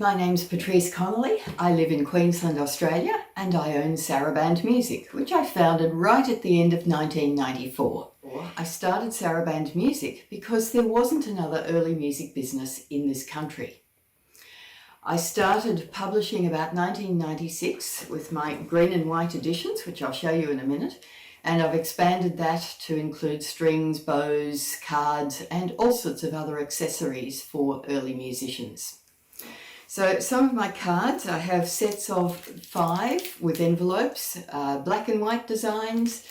My name's Patrice Connolly. I live in Queensland, Australia, and I own Saraband Music, which I founded right at the end of 1994. I started Saraband Music because there wasn't another early music business in this country. I started publishing about 1996 with my green and white editions, which I'll show you in a minute, and I've expanded that to include strings, bows, cards, and all sorts of other accessories for early musicians. So some of my cards, I have sets of 5 with envelopes, black and white designs,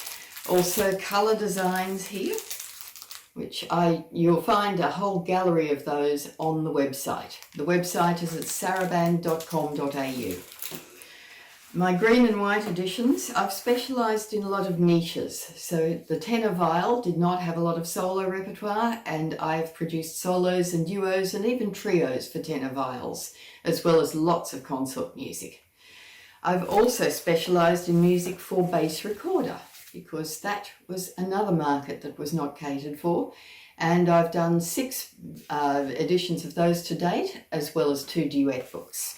also colour designs here, which you'll find a whole gallery of those on the website. The website is at saraband.com.au. My green and white editions, I've specialised in a lot of niches. So the tenor viol did not have a lot of solo repertoire, and I've produced solos and duos and even trios for tenor viols, as well as lots of consort music. I've also specialised in music for bass recorder, because that was another market that was not catered for, and I've done 6 editions of those to date, as well as 2 duet books.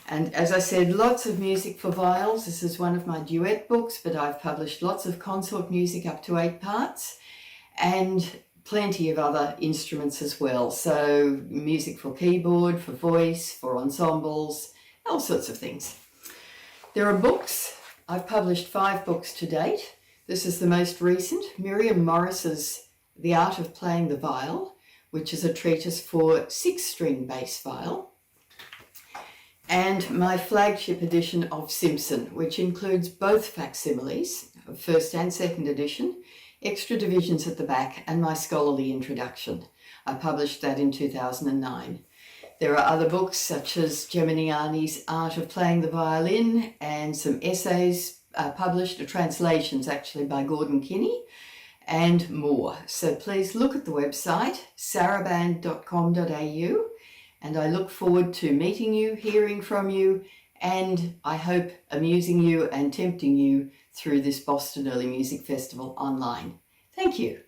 And as I said, lots of music for viols. This is one of my duet books, but I've published lots of consort music up to 8 parts and plenty of other instruments as well. So music for keyboard, for voice, for ensembles, all sorts of things. There are books. I've published 5 books to date. This is the most recent, Miriam Morris's The Art of Playing the Viol, which is a treatise for 6-string bass viol. And my flagship edition of Simpson, which includes both facsimiles, first and second edition, extra divisions at the back, and my scholarly introduction. I published that in 2009. There are other books such as Geminiani's Art of Playing the Violin and some essays published, translations actually by Gordon Kinney, and more. So please look at the website, saraband.com.au. And I look forward to meeting you, hearing from you, and I hope amusing you and tempting you through this Boston Early Music Festival online. Thank you.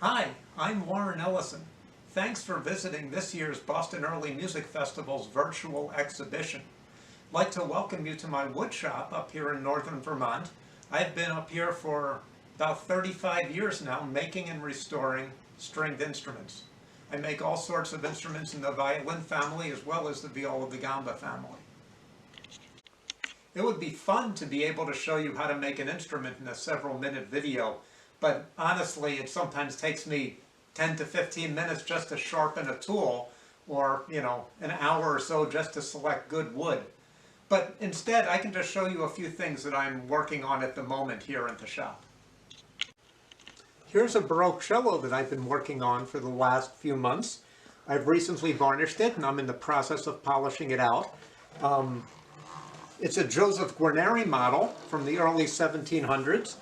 Hi, I'm Warren Ellison. Thanks for visiting this year's Boston Early Music Festival's virtual exhibition. I'd like to welcome you to my wood shop up here in northern Vermont. I've been up here for about 35 years now, making and restoring stringed instruments. I make all sorts of instruments in the violin family as well as the viola da gamba family. It would be fun to be able to show you how to make an instrument in a several-minute video, but honestly it sometimes takes me 10 to 15 minutes just to sharpen a tool, or an hour or so just to select good wood. But instead, I can just show you a few things that I'm working on at the moment here in the shop. Here's a Baroque cello that I've been working on for the last few months. I've recently varnished it, and I'm in the process of polishing it out. It's a Joseph Guarneri model from the early 1700s.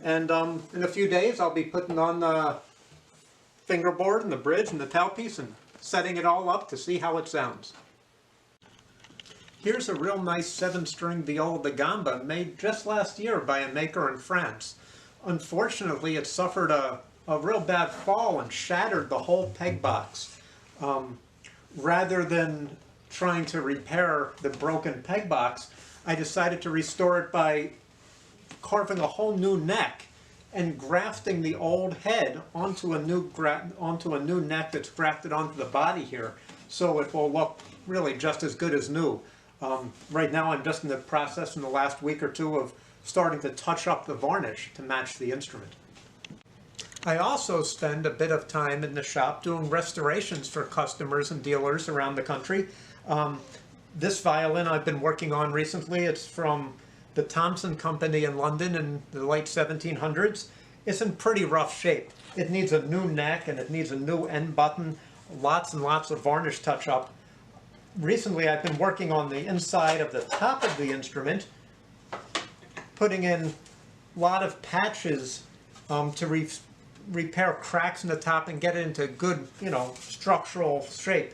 And in a few days, I'll be putting on the fingerboard and the bridge and the tailpiece and setting it all up to see how it sounds. Here's a real nice 7-string viola da gamba made just last year by a maker in France. Unfortunately, it suffered a real bad fall and shattered the whole peg box. Rather than trying to repair the broken peg box, I decided to restore it by carving a whole new neck and grafting the old head onto a new neck that's grafted onto the body here, so it will look really just as good as new. Right now I'm just in the process in the last week or two of starting to touch up the varnish to match the instrument. I also spend a bit of time in the shop doing restorations for customers and dealers around the country. This violin I've been working on recently, it's from the Thomson Company in London in the late 1700s. It's in pretty rough shape. It needs a new neck and it needs a new end button, lots and lots of varnish touch-up. Recently I've been working on the inside of the top of the instrument, putting in a lot of patches to repair cracks in the top and get it into good, structural shape.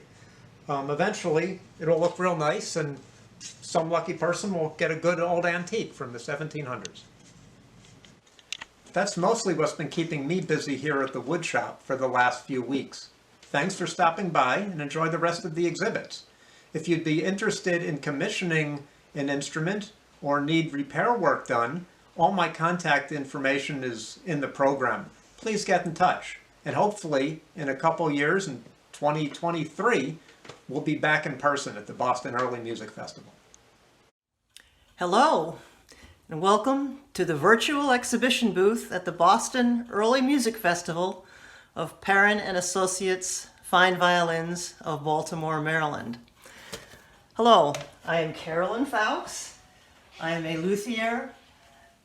Eventually it'll look real nice, and some lucky person will get a good old antique from the 1700s. That's mostly what's been keeping me busy here at the woodshop for the last few weeks. Thanks for stopping by and enjoy the rest of the exhibits. If you'd be interested in commissioning an instrument or need repair work done, all my contact information is in the program. Please get in touch. And hopefully, in a couple years, in 2023, we'll be back in person at the Boston Early Music Festival. Hello, and welcome to the virtual exhibition booth at the Boston Early Music Festival of Perrin and Associates Fine Violins of Baltimore, Maryland. Hello, I am Carolyn Fowkes. I am a luthier,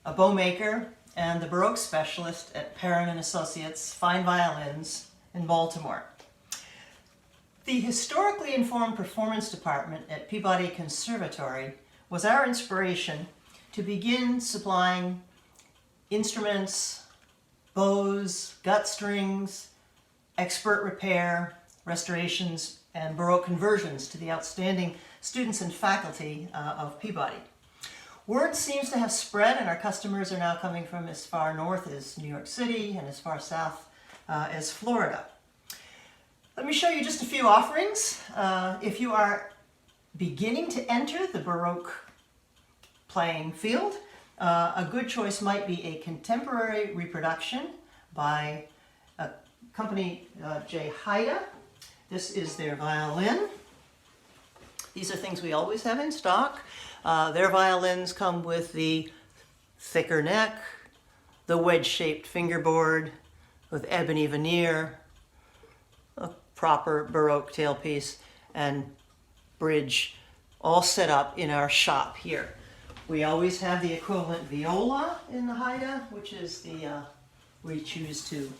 a bow maker, and the Baroque specialist at Perrin and Associates Fine Violins in Baltimore. The historically informed performance department at Peabody Conservatory was our inspiration to begin supplying instruments, bows, gut strings, expert repair, restorations, and Baroque conversions to the outstanding students and faculty of Peabody. Word seems to have spread, and our customers are now coming from as far north as New York City and as far south as Florida. Let me show you just a few offerings. If you are beginning to enter the Baroque playing field, a good choice might be a contemporary reproduction by a company, J. Haida. This is their violin. These are things we always have in stock. Their violins come with the thicker neck, the wedge-shaped fingerboard with ebony veneer, a proper Baroque tailpiece, and bridge all set up in our shop here. We always have the equivalent viola in the Haida, which is the, we choose to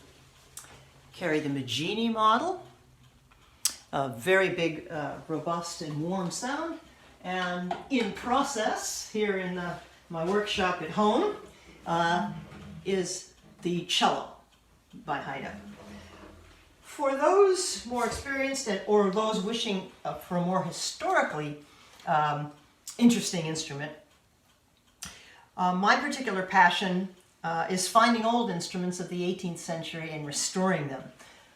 carry the Maggini model. A very big, robust and warm sound. And in process, here in my workshop at home, is the cello by Haida. For those more experienced or those wishing for a more historically interesting instrument, my particular passion is finding old instruments of the 18th century and restoring them.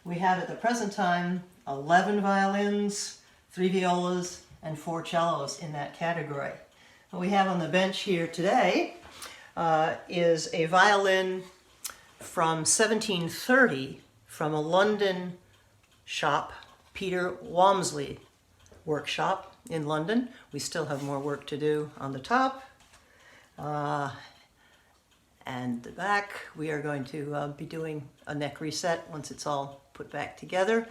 We have at the present time 11 violins, 3 violas, and 4 cellos in that category. What we have on the bench here today is a violin from 1730 from a London shop, Peter Walmsley workshop in London. We still have more work to do on the top. And the back, we are going to be doing a neck reset once it's all put back together.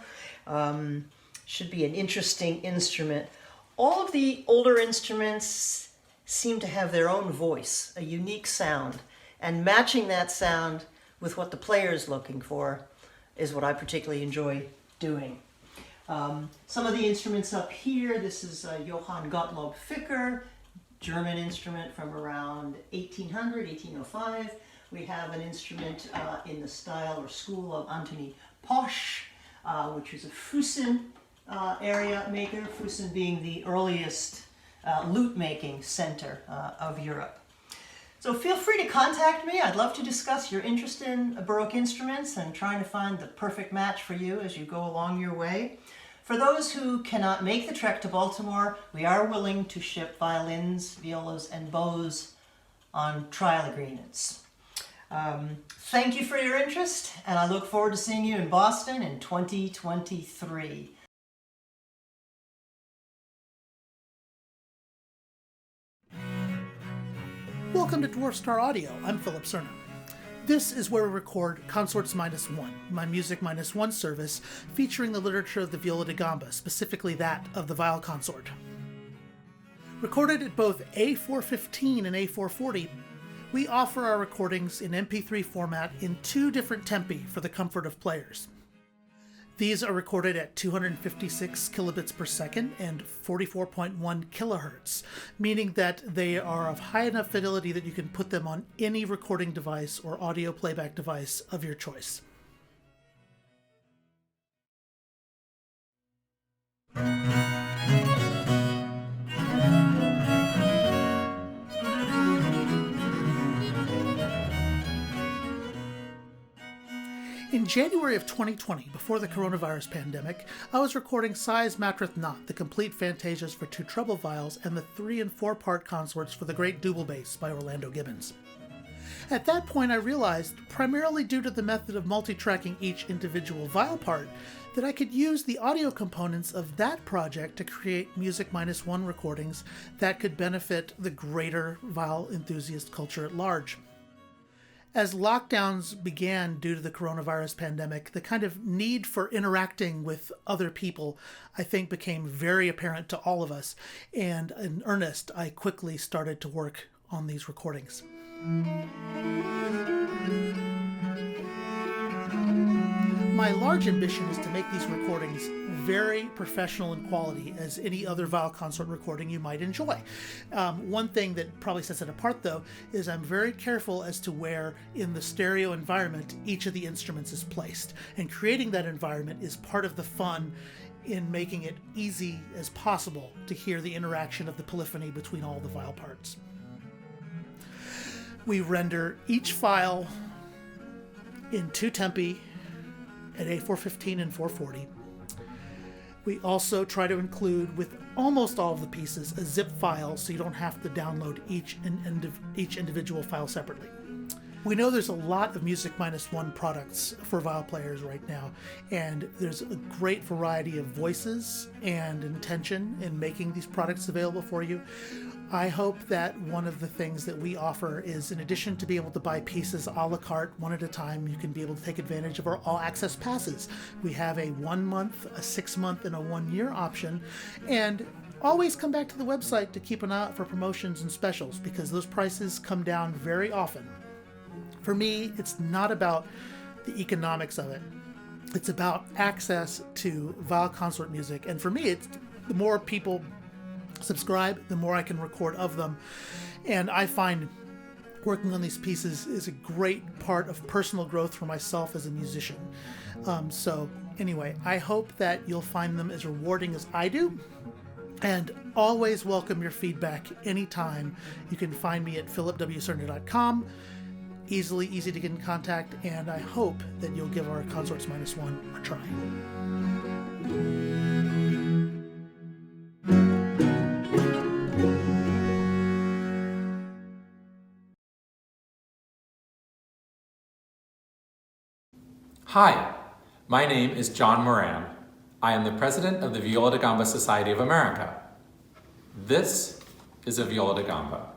Should be an interesting instrument. All of the older instruments seem to have their own voice, a unique sound, and matching that sound with what the player is looking for is what I particularly enjoy doing. Some of the instruments up here, this is Johann Gottlob Ficker, German instrument from around 1800, 1805. We have an instrument in the style or school of Antoni Posch, which is a Fusen area maker, Fusen being the earliest lute making center of Europe. So feel free to contact me. I'd love to discuss your interest in Baroque instruments and trying to find the perfect match for you as you go along your way. For those who cannot make the trek to Baltimore, we are willing to ship violins, violas, and bows on trial agreements. Thank you for your interest, and I look forward to seeing you in Boston in 2023. Welcome to Dwarf Star Audio. I'm Philip Cerna. This is where we record Consorts Minus One, my Music Minus One service featuring the literature of the viola da gamba, specifically that of the viol consort. Recorded at both A415 and A440, we offer our recordings in MP3 format in 2 different tempi for the comfort of players. These are recorded at 256 kilobits per second and 44.1 kilohertz, meaning that they are of high enough fidelity that you can put them on any recording device or audio playback device of your choice. January of 2020, before the coronavirus pandemic, I was recording Sighs Mattreth Not, the complete Fantasias for two treble viols, and the 3 and 4 part consorts for the Great Double Bass by Orlando Gibbons. At that point, I realized, primarily due to the method of multi-tracking each individual viol part, that I could use the audio components of that project to create Music Minus One recordings that could benefit the greater viol enthusiast culture at large. As lockdowns began due to the coronavirus pandemic, the kind of need for interacting with other people, I think, became very apparent to all of us, and in earnest, I quickly started to work on these recordings. My large ambition is to make these recordings very professional in quality as any other viol consort recording you might enjoy. One thing that probably sets it apart, though, is I'm very careful as to where in the stereo environment each of the instruments is placed. And creating that environment is part of the fun in making it easy as possible to hear the interaction of the polyphony between all the viol parts. We render each file in 2 tempi at A415 and 440. We also try to include, with almost all of the pieces, a zip file so you don't have to download each individual file separately. We know there's a lot of Music Minus One products for viol players right now, and there's a great variety of voices and intention in making these products available for you. I hope that one of the things that we offer is, in addition to be able to buy pieces a la carte one at a time, you can be able to take advantage of our all access passes. We have a 1 month, a 6 month, and a 1 year option, and always come back to the website to keep an eye out for promotions and specials, because those prices come down very often. For me, it's not about the economics of it. It's about access to viol consort music. And for me, it's the more people subscribe, the more I can record of them. And I find working on these pieces is a great part of personal growth for myself as a musician. So anyway, I hope that you'll find them as rewarding as I do. And always welcome your feedback anytime. You can find me at philipwcerna.com. Easy to get in contact, and I hope that you'll give our Consorts Minus One a try. Hi, my name is John Moran. I am the president of the Viola da Gamba Society of America. This is a viola da gamba.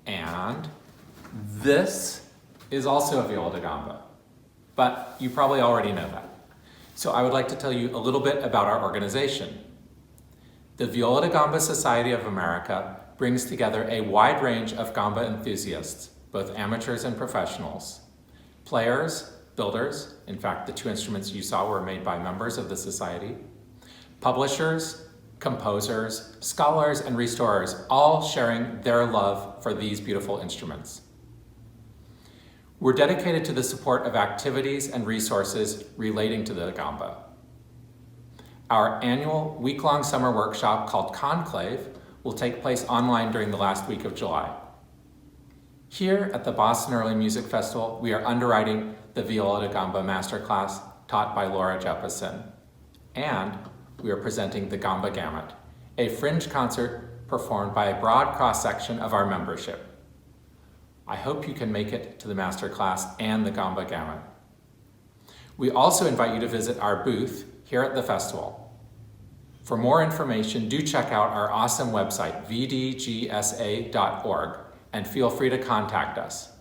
And this is also a viola da gamba, but you probably already know that. So I would like to tell you a little bit about our organization. The Viola da Gamba Society of America brings together a wide range of gamba enthusiasts, both amateurs and professionals, players, builders, in fact the 2 instruments you saw were made by members of the society, publishers, composers, scholars, and restorers, all sharing their love for these beautiful instruments. We're dedicated to the support of activities and resources relating to the gamba. Our annual week-long summer workshop called Conclave will take place online during the last week of July. Here at the Boston Early Music Festival, we are underwriting the Viola da Gamba Masterclass taught by Laura Jeppesen. And we are presenting the Gamba Gamut, a fringe concert performed by a broad cross-section of our membership. I hope you can make it to the Masterclass and the Gamba Gamut. We also invite you to visit our booth here at the festival. For more information, do check out our awesome website, vdgsa.org, and feel free to contact us.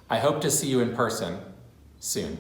I hope to see you in person soon.